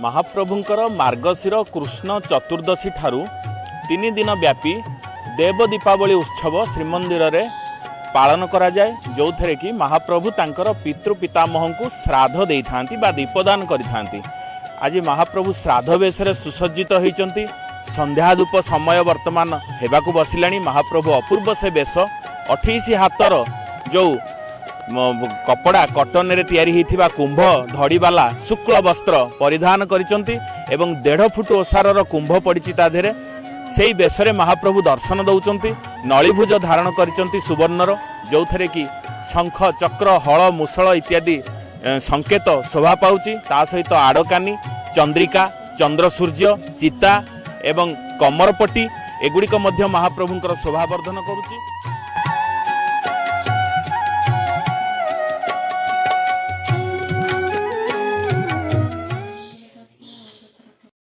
महाप्रभुंकर मार्गशीर कृष्ण चतुर्दशी ठारू 3 दिन व्यापी देव दीपावली उत्सव श्रीमंदिर रे पालन करा जाए, जो थे कि महाप्रभु तांकर पितृ पितामह को श्राद्ध दे थांती बा दीपदान करि थांती। आज महाप्रभु श्राद्ध वेश सुसज्जित होती। संध्या धूप समय वर्तमान हेबाकु बसिलाणी। महाप्रभु अपूर्व से बेश 28 हाथर जो कपड़ा कटन रे तैयारी होइथिबा कुंभ धड़ीवाला शुक्ल वस्त्र परिधान करिसंती एवं 1.5 फुट ओसारर कुंभ पड़िछि ता धेरे। सेई बेशरे महाप्रभु दर्शन दौचंती। नळीभुज धारण करिसंती सुवर्णर, जो थे कि शंख चक्र हल मुसळ इत्यादि संकेत शोभा पाउछि। ता सहित आड़कानी चंद्रिका चंद्र सूर्य चिता एवं कमरपट्टी एगुड़िक महाप्रभुंकर शोभावर्धन करुछि।